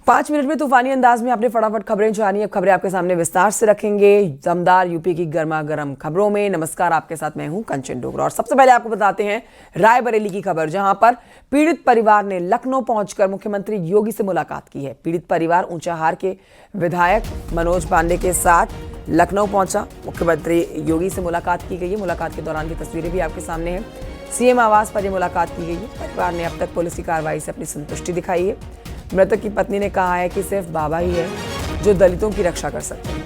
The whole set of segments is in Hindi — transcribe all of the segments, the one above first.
5 मिनट में तूफानी अंदाज में आपने फटाफट खबरें जानी। अब खबरें आपके सामने विस्तार से रखेंगे दमदार यूपी की गर्मा गर्म खबरों में। नमस्कार, आपके साथ मैं हूं कंचन डोगरा और सबसे पहले आपको बताते हैं रायबरेली की खबर, जहां पर पीड़ित परिवार ने लखनऊ पहुंचकर मुख्यमंत्री योगी से मुलाकात की है। पीड़ित परिवार ऊंचाहार के विधायक मनोज पांडे के साथ लखनऊ पहुंचा। मुख्यमंत्री योगी से मुलाकात की गई है। मुलाकात के दौरान की तस्वीरें भी आपके सामने हैं। सीएम आवास पर यह मुलाकात की गई है। परिवार ने अब तक पुलिस की कार्रवाई से अपनी संतुष्टि दिखाई है। मृतक की पत्नी ने कहा है कि सिर्फ बाबा ही है जो दलितों की रक्षा कर सकते हैं।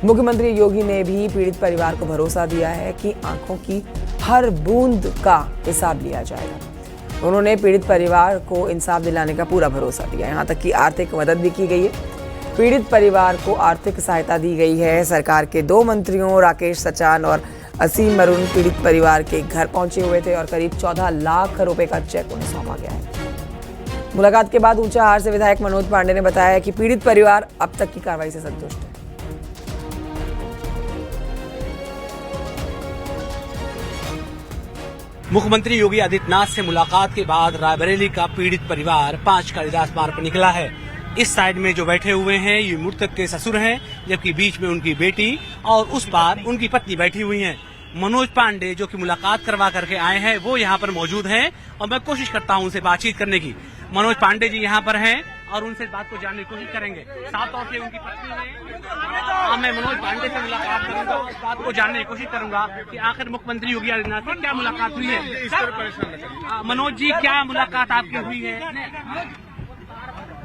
मुख्यमंत्री योगी ने भी पीड़ित परिवार को भरोसा दिया है कि आंखों की हर बूंद का हिसाब लिया जाएगा। उन्होंने पीड़ित परिवार को इंसाफ दिलाने का पूरा भरोसा दिया। यहाँ तक कि आर्थिक मदद भी की गई है। पीड़ित परिवार को आर्थिक सहायता दी गई है। सरकार के 2 मंत्रियों राकेश सचान और असीम अरुण पीड़ित परिवार के घर पहुंचे हुए थे और करीब 14 लाख रुपए का चेक उन्हें सौंपा गया है। मुलाकात के बाद ऊंचाहार से विधायक मनोज पांडे ने बताया कि पीड़ित परिवार अब तक की कार्रवाई से संतुष्ट है। मुख्यमंत्री योगी आदित्यनाथ से मुलाकात के बाद रायबरेली का पीड़ित परिवार 5 कालिदास मार्ग पर निकला है। इस साइड में जो बैठे हुए हैं ये मृतक के ससुर हैं, जबकि बीच में उनकी बेटी और उस पार उनकी पत्नी बैठी हुई हैं। मनोज पांडे जो कि मुलाकात करवा करके आए हैं वो यहाँ पर मौजूद हैं और मैं कोशिश करता हूँ उनसे बातचीत करने की। मनोज पांडे जी यहाँ पर हैं और उनसे बात को जानने की कोशिश करेंगे। साफ तौर से उनकी पत्नी ने मैं मनोज पांडे से मुलाकात करूंगा और इस बात को जानने की कोशिश करूंगा कि आखिर मुख्यमंत्री योगी आदित्यनाथ से क्या मुलाकात हुई है। मनोज जी, क्या मुलाकात आपकी हुई है?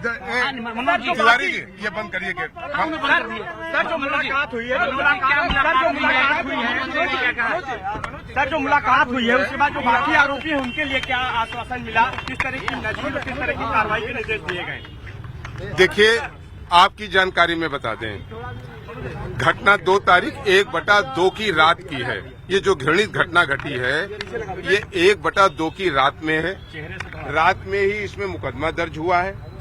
तिवारी जी, ये बंद करिए गेट। सर, जो मुलाकात हुई है, सर जो मुलाकात हुई है उसके बाद जो बाकी आरोपी हैं उनके लिए क्या आश्वासन मिला, किस तरह की नजीर किस तरह की कार्रवाई के निर्देश दिए गए? देखिए, आपकी जानकारी में बता दें, घटना 2 तारीख 1/2 की रात की है। ये जो घृणित घटना घटी है ये 1/2 की रात में है। रात में ही इसमें मुकदमा दर्ज हुआ है।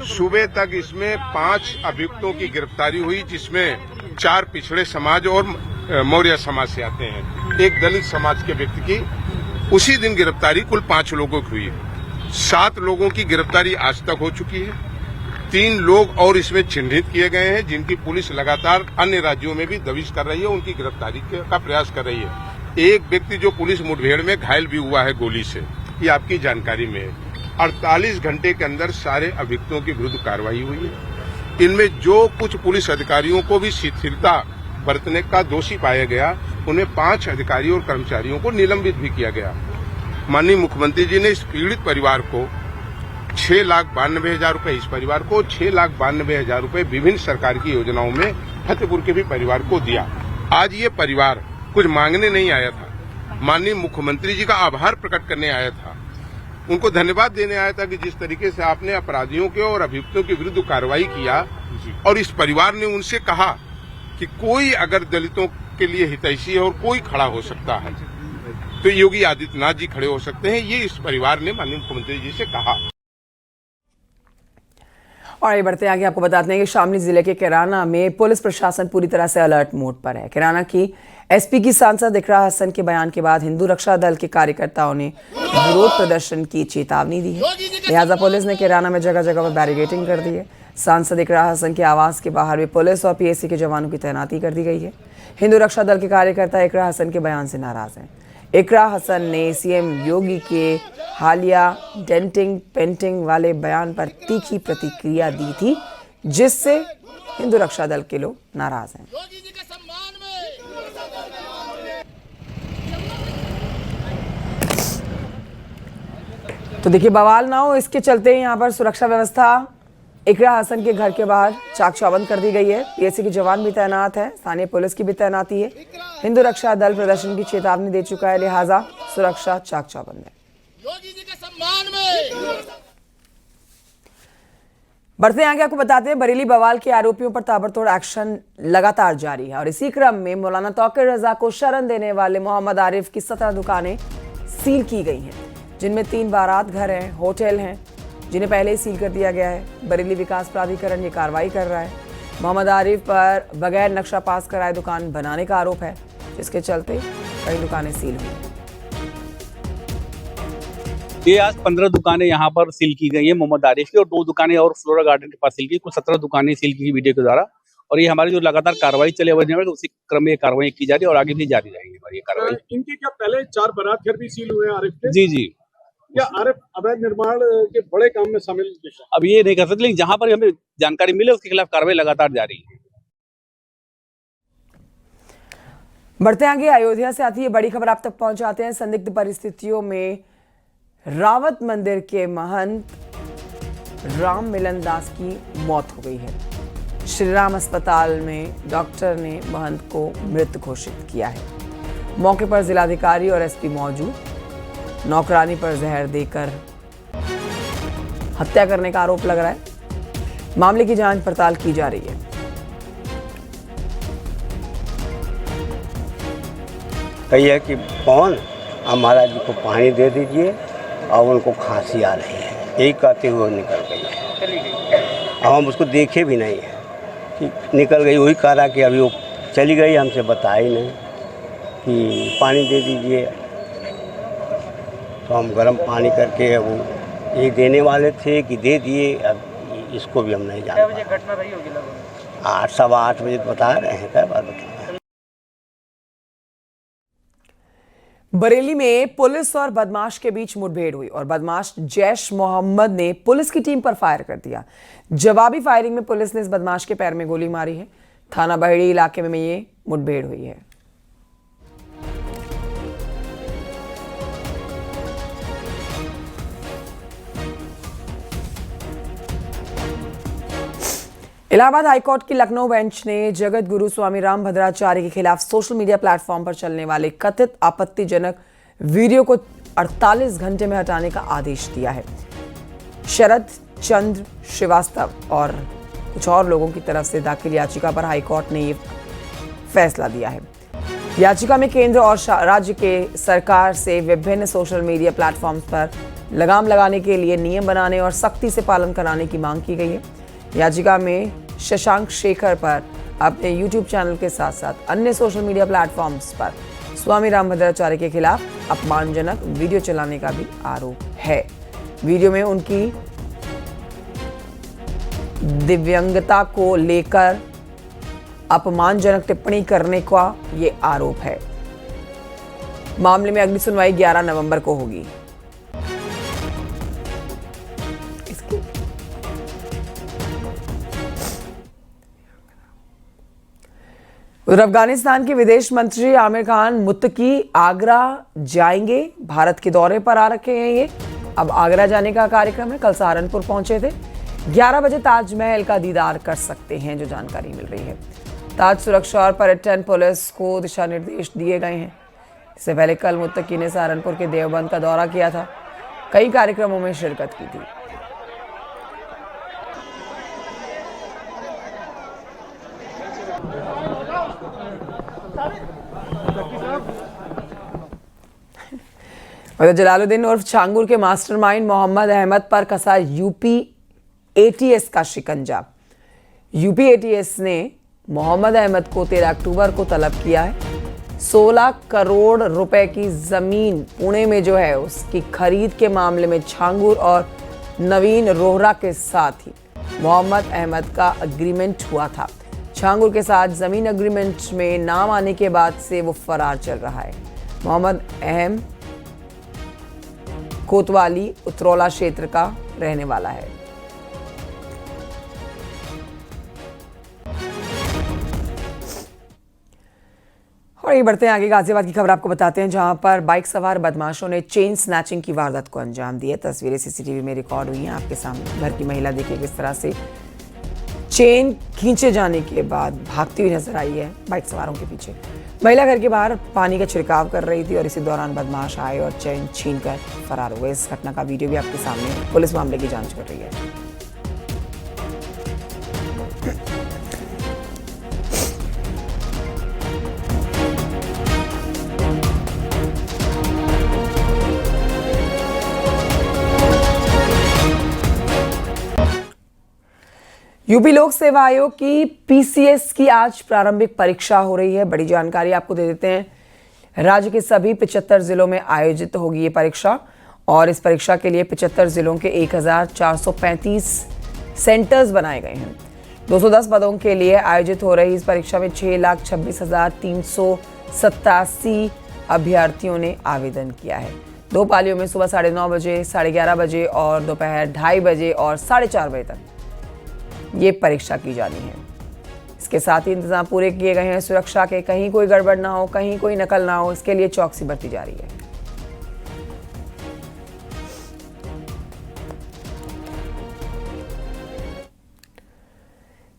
सुबह तक इसमें 5 अभियुक्तों की गिरफ्तारी हुई, जिसमें 4 पिछड़े समाज और मौर्य समाज से आते हैं। एक दलित समाज के व्यक्ति की उसी दिन गिरफ्तारी कुल 5 लोगों की हुई है। 7 लोगों की गिरफ्तारी आज तक हो चुकी है। 3 लोग और इसमें चिन्हित किए गए हैं, जिनकी पुलिस लगातार अन्य राज्यों में भी दबिश कर रही है, उनकी गिरफ्तारी का प्रयास कर रही है। एक व्यक्ति जो पुलिस मुठभेड़ में घायल भी हुआ है गोली से, ये आपकी जानकारी में है। 48 घंटे के अंदर सारे अभियुक्तों के विरुद्ध कार्रवाई हुई है। इनमें जो कुछ पुलिस अधिकारियों को भी शिथिलता बरतने का दोषी पाया गया, उन्हें 5 अधिकारियों और कर्मचारियों को निलंबित भी किया गया। माननीय मुख्यमंत्री जी ने इस पीड़ित परिवार को 6,92,000 रुपए, इस परिवार को 6,92,000 रुपए विभिन्न सरकार की योजनाओं में फतेहपुर के भी परिवार को दिया। आज ये परिवार कुछ मांगने नहीं आया था, माननीय मुख्यमंत्री जी का आभार प्रकट करने आया था, उनको धन्यवाद देने आया था कि जिस तरीके से आपने अपराधियों के और अभियुक्तों के विरुद्ध कार्रवाई किया। और इस परिवार ने उनसे कहा कि कोई अगर दलितों के लिए हितैषी है और कोई खड़ा हो सकता है तो योगी आदित्यनाथ जी खड़े हो सकते हैं, ये इस परिवार ने माननीय मुख्यमंत्री जी से कहा। और ये बढ़ते आगे आपको बताते हैं कि शामली जिले के कैराना में पुलिस प्रशासन पूरी तरह से अलर्ट मोड पर है। कैराना की एसपी की सांसद इकरा हसन के बयान के बाद हिंदू रक्षा दल के कार्यकर्ताओं ने विरोध प्रदर्शन की चेतावनी दी है। लिहाजा पुलिस ने कैराना में जगह जगह पर बैरिकेडिंग कर दी है। सांसद इकरा हसन के आवास के बाहर भी पुलिस और पीएसी के जवानों की तैनाती कर दी गई है। हिंदू रक्षा दल के कार्यकर्ता इकरा हसन के बयान से नाराज हैं। इकरा हसन ने सीएम योगी के हालिया डेंटिंग पेंटिंग वाले बयान पर तीखी प्रतिक्रिया दी थी, जिससे हिंदू रक्षा दल के लोग नाराज हैं। तो देखिए, बवाल ना हो इसके चलते यहाँ पर सुरक्षा व्यवस्था इकरा हसन के घर के बाहर चाक चौबंद कर दी गई है। पीएसी के जवान भी तैनात है, स्थानीय पुलिस की भी तैनाती है। हिंदू रक्षा दल प्रदर्शन की चेतावनी दे चुका है, लिहाजा सुरक्षा चाक चौबंद है। बढ़ते आगे आपको बताते हैं बरेली बवाल के आरोपियों पर ताबड़तोड़ एक्शन लगातार जारी है और इसी क्रम में मौलाना तौकीर रजा को शरण देने वाले मोहम्मद आरिफ की 17 दुकानें सील की गई हैं, जिनमें 3 बारात घर हैं, होटल हैं, जिन्हें पहले ही सील कर दिया गया है। बरेली विकास प्राधिकरण ये कार्रवाई कर रहा है। मोहम्मद आरिफ पर बगैर नक्शा पास कराए दुकान बनाने का आरोप है, जिसके चलते कई दुकानें सील हुई। ये आज 15 दुकानें यहाँ पर सील की गई है मोहम्मद आरिफ की, और 2 दुकानें और फ्लोरा गार्डन के पास सील की, कुल 17 दुकानें सील की वीडियो के द्वारा। और ये हमारी जो लगातार कार्रवाई चले हुए हैं उसी क्रम में ये कार्रवाई की जा रही है और आगे भी जारी रहेगी हमारी ये कार्रवाई। इनके क्या पहले 4 बारात घर भी सील हुए हैं आरिफ के? जी जी। क्या आरिफ अवैध निर्माण के बड़े काम में शामिल दिखा? अब ये नहीं कर सकते, लेकिन जहाँ पर हमें जानकारी मिले उसके खिलाफ कार्रवाई लगातार जारी है। बढ़ते आगे, अयोध्या से आती है बड़ी खबर आप तक पहुंचाते हैं। संदिग्ध परिस्थितियों में रावत मंदिर के महंत राम मिलन दास की मौत हो गई है। श्री राम अस्पताल में डॉक्टर ने महंत को मृत घोषित किया है। मौके पर जिलाधिकारी और एसपी मौजूद। नौकरानी पर जहर देकर हत्या करने का आरोप लग रहा है। मामले की जांच पड़ताल की जा रही है। कही है कि पवन आप महाराज जी को पानी दे दीजिए और उनको खांसी आ रही है, यही कहते हुए निकल गई है। अब हम उसको देखे भी नहीं है कि निकल गई। वही कह रहा कि अभी वो चली गई, हमसे बताई नहीं कि पानी दे दीजिए। तो हम गर्म पानी करके वो ये देने वाले थे कि दे दिए। अब इसको भी हम नहीं जानते। 8 बजे घटना रही होगी लगभग 8 सवा 8 बजे बता रहे हैं। क्या बात बता रहे हैं? बरेली में पुलिस और बदमाश के बीच मुठभेड़ हुई और बदमाश जैश मोहम्मद ने पुलिस की टीम पर फायर कर दिया। जवाबी फायरिंग में पुलिस ने इस बदमाश के पैर में गोली मारी है। थाना बहेड़ी इलाके में ये मुठभेड़ हुई है। इलाहाबाद हाईकोर्ट की लखनऊ बेंच ने जगत गुरु स्वामी राम भद्राचार्य के खिलाफ सोशल मीडिया प्लेटफॉर्म पर चलने वाले कथित आपत्तिजनक वीडियो को 48 घंटे में हटाने का आदेश दिया है। शरद चंद्र श्रीवास्तव और कुछ और लोगों की तरफ से दाखिल याचिका पर हाईकोर्ट ने ये फैसला दिया है। याचिका में केंद्र और राज्य के सरकार से विभिन्न सोशल मीडिया प्लेटफॉर्म्स पर लगाम लगाने के लिए नियम बनाने और सख्ती से पालन कराने की मांग की गई है। याचिका में शशांक शेखर पर अपने YouTube चैनल के साथ साथ अन्य सोशल मीडिया प्लेटफॉर्म्स पर स्वामी राम भद्राचार्य के खिलाफ अपमानजनक वीडियो चलाने का भी आरोप है। वीडियो में उनकी दिव्यांगता को लेकर अपमानजनक टिप्पणी करने का ये आरोप है। मामले में अगली सुनवाई 11 नवंबर को होगी। उधर अफगानिस्तान के विदेश मंत्री आमिर खान मुत्तकी आगरा जाएंगे। भारत के दौरे पर आ रखे हैं ये। अब आगरा जाने का कार्यक्रम है। कल सहारनपुर पहुंचे थे। 11 बजे ताजमहल का दीदार कर सकते हैं, जो जानकारी मिल रही है। ताज सुरक्षा और पर्यटन पुलिस को दिशा निर्देश दिए गए हैं। इससे पहले कल मुत्तकी ने सहारनपुर के देवबंद का दौरा किया था। कई कार्यक्रमों में शिरकत की थी। जलालुद्दीन उर्फ छांगुर के मास्टरमाइंड मोहम्मद अहमद पर कसा यूपी एटीएस का शिकंजा। यूपी एटीएस ने मोहम्मद अहमद को 13 अक्टूबर को तलब किया है। 16 करोड़ रुपए की जमीन पुणे में जो है उसकी खरीद के मामले में छांगुर और नवीन रोहरा के साथ ही मोहम्मद अहमद का एग्रीमेंट हुआ था। छांगुर के साथ जमीन एग्रीमेंट में नाम आने के बाद से वो फरार चल रहा है। मोहम्मद अहम कोतवाली उतरौला क्षेत्र का रहने वाला है। और ये बढ़ते हैं आगे, गाजियाबाद की खबर आपको बताते हैं, जहां पर बाइक सवार बदमाशों ने चेन स्नैचिंग की वारदात को अंजाम दिया। तस्वीरें सीसीटीवी में रिकॉर्ड हुई हैं आपके सामने। घर की महिला देखिए किस तरह से चेन खींचे जाने के बाद भागती हुई नजर आई है बाइक सवारों के पीछे। महिला घर के बाहर पानी का छिड़काव कर रही थी और इसी दौरान बदमाश आए और चेन छीनकर फरार हो गए। इस घटना का वीडियो भी आपके सामने है। पुलिस मामले की जांच कर रही है। यूपी लोक सेवा आयोग की पीसीएस की आज प्रारंभिक परीक्षा हो रही है। बड़ी जानकारी आपको दे देते हैं। राज्य के सभी 75 जिलों में आयोजित होगी ये परीक्षा और इस परीक्षा के लिए 75 जिलों के 1435 सेंटर्स बनाए गए हैं। 210 पदों के लिए आयोजित हो रही इस परीक्षा में 6,26,387 अभ्यर्थियों ने आवेदन किया है। 2 पालियों में सुबह 9:30 बजे, 11:30 बजे और दोपहर 2:30 बजे और 4:30 बजे तक ये परीक्षा की जानी है। इसके साथ ही इंतजाम पूरे किए गए हैं सुरक्षा के, कहीं कोई गड़बड़ ना हो, कहीं कोई नकल ना हो, इसके लिए चौकसी बरती जा रही है।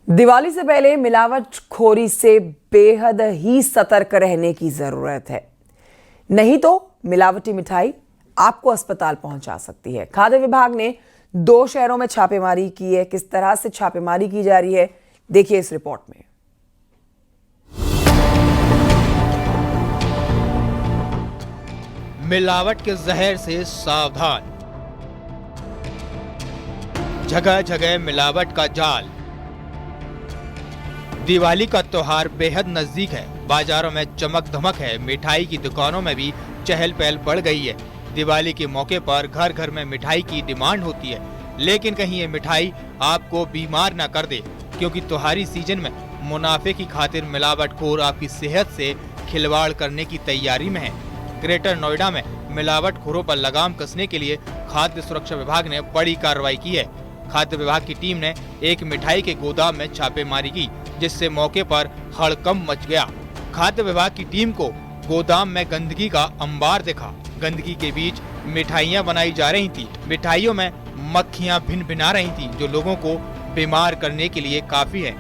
दिवाली से पहले मिलावटखोरी से बेहद ही सतर्क रहने की जरूरत है, नहीं तो मिलावटी मिठाई आपको अस्पताल पहुंचा सकती है। खाद्य विभाग ने 2 शहरों में छापेमारी की है। किस तरह से छापेमारी की जा रही है, देखिए इस रिपोर्ट में। मिलावट के जहर से सावधान, जगह जगह मिलावट का जाल। दिवाली का त्योहार बेहद नजदीक है, बाजारों में चमक धमक है, मिठाई की दुकानों में भी चहल पहल बढ़ गई है। दिवाली के मौके पर घर घर में मिठाई की डिमांड होती है, लेकिन कहीं ये मिठाई आपको बीमार न कर दे, क्योंकि त्योहारी सीजन में मुनाफे की खातिर मिलावटखोर आपकी सेहत से खिलवाड़ करने की तैयारी में है। ग्रेटर नोएडा में मिलावटखोरों पर लगाम कसने के लिए खाद्य सुरक्षा विभाग ने बड़ी कार्रवाई की है। खाद्य विभाग की टीम ने एक मिठाई के गोदाम में छापेमारी की, जिससे मौके पर हड़कंप मच गया। खाद्य विभाग की टीम को गोदाम में गंदगी का अंबार दिखा। गंदगी के बीच मिठाइयां बनाई जा रही थी। मिठाइयों में मक्खियां भिन-भिना रही थी, जो लोगों को बीमार करने के लिए काफी है।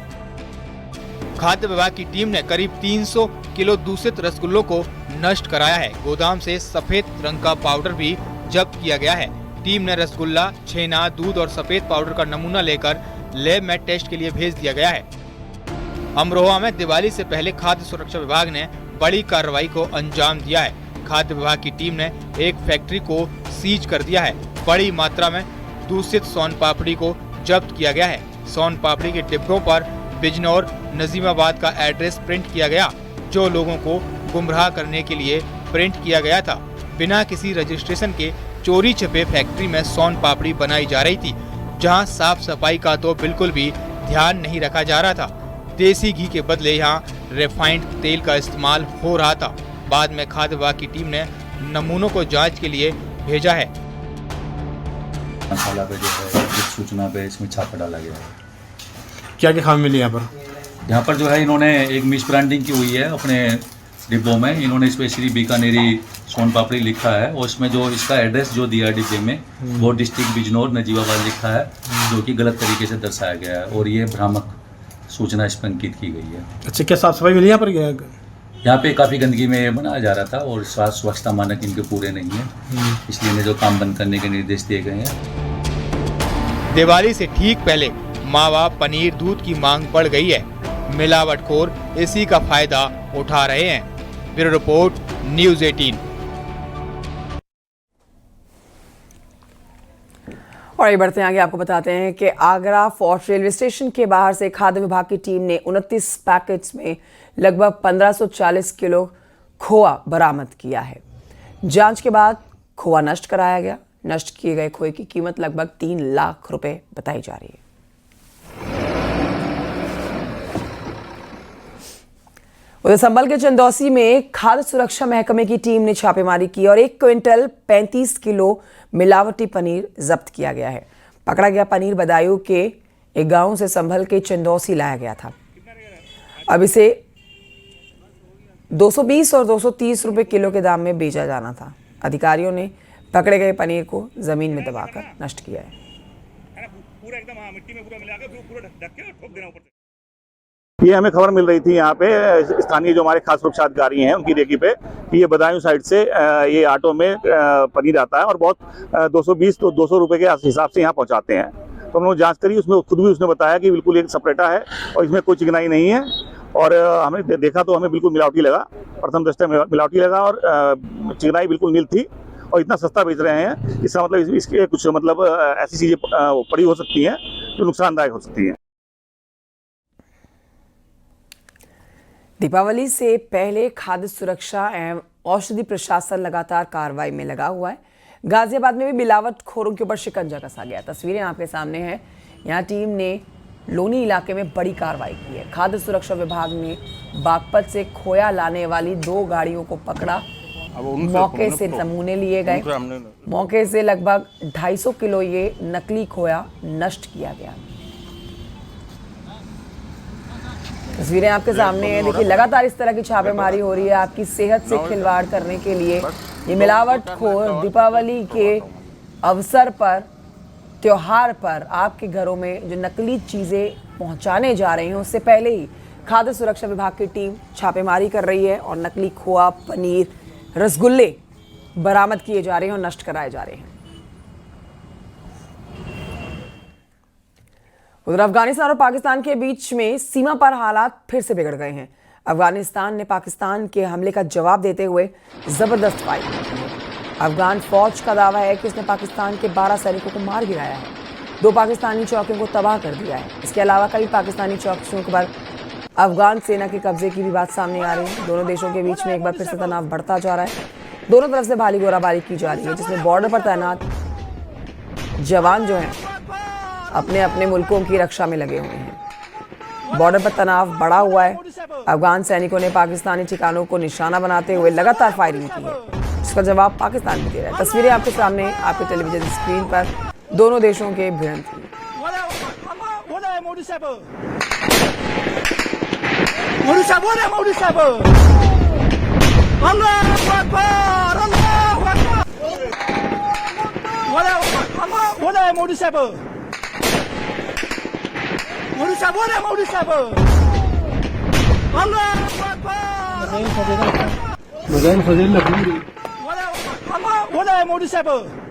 खाद्य विभाग की टीम ने करीब 300 किलो दूषित रसगुल्लों को नष्ट कराया है। गोदाम से सफेद रंग का पाउडर भी जब्त किया गया है। टीम ने रसगुल्ला, छेना, दूध और सफेद पाउडर का नमूना लेकर लैब में टेस्ट के लिए भेज दिया गया है। अमरोहा में दिवाली से पहले खाद्य सुरक्षा विभाग ने बड़ी कार्रवाई को अंजाम दिया है। खाद्य विभाग की टीम ने एक फैक्ट्री को सीज कर दिया है। बड़ी मात्रा में दूषित सोन पापड़ी को जब्त किया गया है। सोन पापड़ी के डिब्बों पर बिजनौर, नजीमाबाद का एड्रेस प्रिंट किया गया, जो लोगों को गुमराह करने के लिए प्रिंट किया गया था। बिना किसी रजिस्ट्रेशन के चोरी छिपे फैक्ट्री में सोन पापड़ी बनाई जा रही थी, जहां साफ सफाई का तो बिल्कुल भी ध्यान नहीं रखा जा रहा था। देसी घी के बदले यहाँ रिफाइंड तेल का इस्तेमाल हो रहा था। बाद में खाद्य विभाग की टीम ने नमूनों को जांच के लिए भेजा है। मसाला पे जो है इस सूचना पे इसमें छापा डाला गया है। क्या क्या खामी मिली यहाँ पर जो है इन्होंने एक मिस ब्रांडिंग की हुई है अपने डिब्बों में। इन्होंने स्पेशली बीकानेरी सोन पापड़ी लिखा है और इसमें जो इसका एड्रेस जो दिया डिब्बे में वो डिस्ट्रिक्ट बिजनौर नजीबाबाद लिखा है, जो कि गलत तरीके से दर्शाया गया है और ये भ्रामक सूचना इस पर अंकित की गई है। अच्छा, क्या साफ सफाई मिली यहाँ पर? यहाँ पे काफ़ी गंदगी में बनाया जा रहा था और स्वच्छता मानक इनके पूरे नहीं है, इसलिए इन्हें जो काम बंद करने के निर्देश दिए गए हैं। दिवाली से ठीक पहले मावा, पनीर, दूध की मांग बढ़ गई है। मिलावटखोर इसी का फायदा उठा रहे हैं। Bureau report, news 18। और ये बढ़ते हैं आगे, आपको बताते हैं कि आगरा फोर्ट रेलवे स्टेशन के बाहर से खाद्य विभाग की टीम ने 29 पैकेट्स में लगभग 1540 किलो खोआ बरामद किया है। जांच के बाद खोआ नष्ट कराया गया। नष्ट किए गए खोए की कीमत लगभग 3 लाख रुपए बताई जा रही है। उधर संभल के चंदौसी में खाद्य सुरक्षा महकमे की टीम ने छापेमारी की और 1 क्विंटल 35 किलो मिलावटी पनीर जब्त किया गया है। पकड़ा गया पनीर बदायूं के एक गांव से संभल के चंदौसी लाया गया था। अब इसे 220 और 230 रुपए किलो के दाम में बेचा जाना था। अधिकारियों ने पकड़े गए पनीर को जमीन में दबाकर नष्ट किया है। पूरा एकदम मिट्टी में पूरा मिला के पूरा ढक के ठोक देना ऊपर से। ये हमें खबर मिल रही थी यहाँ पे स्थानीय जो हमारे खाद्य सुरक्षा अधिकारी हैं उनकी रेकी पे कि ये बदायूं साइड से ये ऑटो में पनीर आता है और बहुत 220 तो 200 रुपए के हिसाब से यहाँ पहुँचाते हैं। तो हमने जांच करी, उसमें खुद भी उसने बताया कि बिल्कुल एक सपरेटा है और इसमें कोई चिकनाई नहीं है। और हमने देखा तो हमें बिल्कुल मिलावटी लगा, प्रथम दृष्टया मिलावटी लगा और चिकनाई बिल्कुल नील थी और इतना सस्ता बेच रहे हैं। इसका मतलब इसके कुछ मतलब ऐसी चीज़ें पड़ी हो सकती हैं जो नुकसानदायक हो सकती हैं। दीपावली से पहले खाद्य सुरक्षा एवं औषधि प्रशासन लगातार कार्रवाई में लगा हुआ है। गाजियाबाद में भी मिलावटखोरों के ऊपर शिकंजा कसा गया। तस्वीरें आपके सामने हैं। यहाँ टीम ने लोनी इलाके में बड़ी कार्रवाई की है। खाद्य सुरक्षा विभाग ने बागपत से खोया लाने वाली 2 गाड़ियों को पकड़ा। मौके से नमूने लिए गए। मौके से लगभग 250 किलो ये नकली खोया नष्ट किया गया। तस्वीरें आपके सामने हैं। देखिए, लगातार इस तरह की छापेमारी हो रही है आपकी सेहत से खिलवाड़ करने के लिए। ये मिलावटखोर दीपावली के अवसर पर, त्योहार पर आपके घरों में जो नकली चीज़ें पहुंचाने जा रहे हैं, उससे पहले ही खाद्य सुरक्षा विभाग की टीम छापेमारी कर रही है और नकली खोआ, पनीर, रसगुल्ले बरामद किए जा रहे हैं और नष्ट कराए जा रहे हैं। उधर अफगानिस्तान और पाकिस्तान के बीच में सीमा पर हालात फिर से बिगड़ गए हैं। अफगानिस्तान ने पाकिस्तान के हमले का जवाब देते हुए जबरदस्त फायरिंग की है। अफगान फौज का दावा है कि उसने पाकिस्तान के 12 सैनिकों को मार गिराया है, 2 पाकिस्तानी चौकियों को तबाह कर दिया है। इसके अलावा कई पाकिस्तानी चौकियों पर अफगान सेना के कब्जे की भी बात सामने आ रही है। दोनों देशों के बीच में एक बार फिर से तनाव बढ़ता जा रहा है। दोनों तरफ से भारी गोलाबारी की जा रही है, जिसमें बॉर्डर पर तैनात जवान जो हैं अपने अपने मुल्कों की रक्षा में लगे हुए हैं। बॉर्डर पर तनाव बढ़ा हुआ है। अफगान सैनिकों ने पाकिस्तानी ठिकानों को निशाना बनाते हुए लगातार फायरिंग की है, जिसका जवाब पाकिस्तान भी दे रहा है। तस्वीरें आपके सामने, आपके टेलीविजन स्क्रीन पर दोनों देशों के भिड़ंत की। मोदी साहब